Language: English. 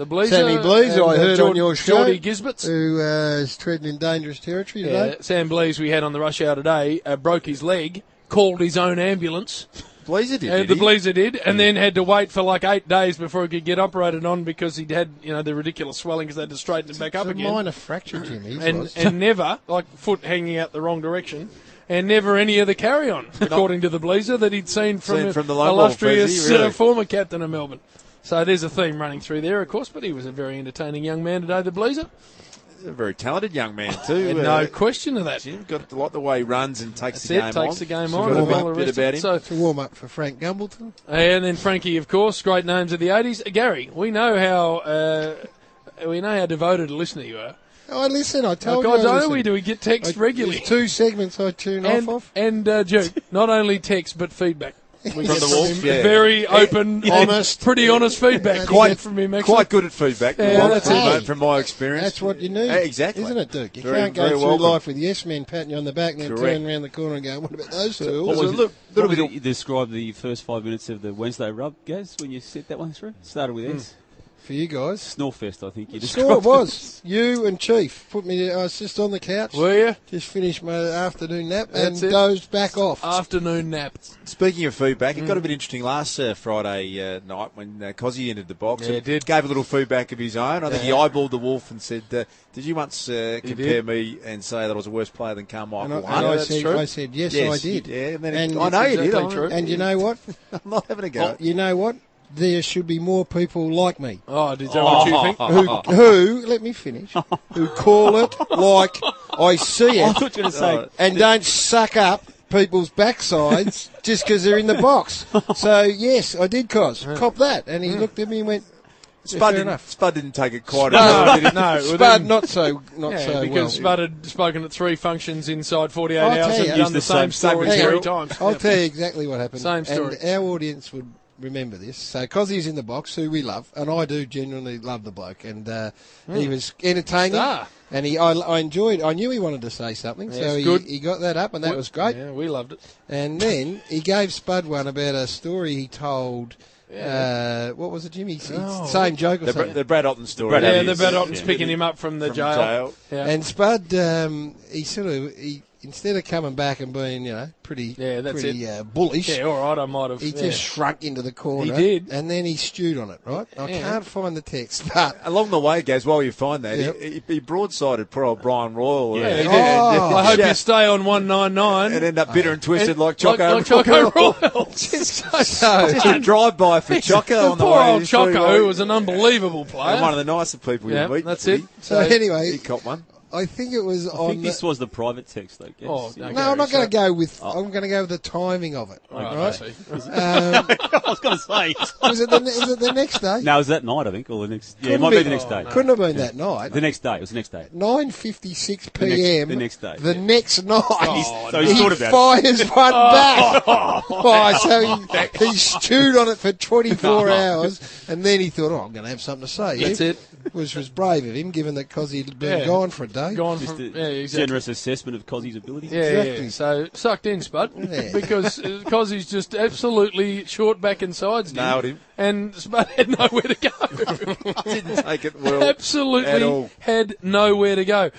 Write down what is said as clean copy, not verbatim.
The Bleaser. Sammy Blease, I heard on your show. Geordie Gisbets. Who is treading in dangerous territory today. Sam Blease, we had on the rush hour today, broke his leg, called his own ambulance. Bleaser did, The Bleaser did, and then had to wait for like 8 days before he could get operated on because he'd had, the ridiculous swelling because they had to straighten it back up again. A minor fracture, Jimmy. And never, like foot hanging out the wrong direction, and never any of the carry-on, according to the Bleaser, that he'd seen from the local illustrious really. Former captain of Melbourne. So there's a theme running through there, of course, but he was a very entertaining young man today, the Bleaser. A very talented young man too. No question of that. Got a lot the way he runs and takes the game on. Takes the game on. A bit about him. So to warm up for Frank Gumbleton. And then Frankie, of course, great names of the 80s. Gary, we know how devoted a listener you are. I listen. I told God, you. Don't do we get text regularly? There's 2 segments I tune off. And Duke, not only text but feedback. We From get the Wolf, yeah. Very open, honest, pretty honest feedback. From him, actually. Quite good at feedback. From my experience. That's what you need. Exactly. Isn't it, Duke? You Very, can't go very through welcome. life with yes men patting you on the back and then turn around the corner and go, what about those two? You describe the first 5 minutes of the Wednesday rub, Gaz, when you set that one through? Started with S. For you guys. Snorefest, I think you Snore described. it was. You and Chief put me. I was just on the couch. Were you? Just finished my afternoon nap That's and it. dozed back off. Afternoon nap. Speaking of feedback, it got a bit interesting last Friday night when Kosi entered the box. Yeah, it did. Gave a little feedback of his own. I think he eyeballed the Wolf and said, did you once compare me and say that I was a worse player than Karmichael Hunt? I said, yes, I did. Yeah, and I know you did. And you know what? I'm not having a go. You know what? There should be more people like me. Oh, is that what you think? Who, let me finish, who call it like I see it. I thought you were going to say. And don't suck up people's backsides just because they're in the box. So, yes, I did, cop that. And he looked at me and went, Spud didn't take it quite well, did he? No, Spud not so because Spud had spoken at 3 functions inside 48 hours and you, done the same story 3 times. I'll tell you exactly what happened. Same story. And our audience would remember this. So Kosi's in the box, who we love, and I do genuinely love the bloke. And he was entertaining, and I enjoyed. I knew he wanted to say something, so he got that up, and that was great. Yeah, we loved it. And then he gave Spud one about a story he told. What was it, Jimmy? Same joke or something. The Brad Otten story. The Brad Otten's picking him up from the jail. Yeah. And Spud, he instead of coming back and being, pretty bullish. Yeah, all right, I might have. He just shrunk into the corner. He did. And then he stewed on it, right? I can't find the text, but... Along the way, Gaz, while you find that, he broadsided poor old Brian Royal. I hope you stay on 199. And end up bitter and twisted like Choco. Like Choco Royal. Just a drive-by for Choco on the way. Poor old Choco, who was an unbelievable player. And one of the nicer people you meet. That's it. So anyway... He caught one. I think it was I think this was the private text, though. Oh, no, I'm not going to go with... I'm going to go with the timing of it. Right? I was going to say. Was it the next day? No, it was that night, I think, or the next... Yeah, it might be the next day. Couldn't have been that night. The next day. It was the next day. 9:56 p.m. The next day. The next night. So he thought about it. Fires one back. So he stewed on it for 24 hours, and then he thought, I'm going to have something to say. That's it. Which was brave of him, given that Kosi had been gone for a day. Generous assessment of Kosi's abilities. Yeah, exactly. So sucked in, Spud, because Kosi's just absolutely short back and sides. Nailed him. And Spud had nowhere to go. Didn't take it well. Absolutely had nowhere to go.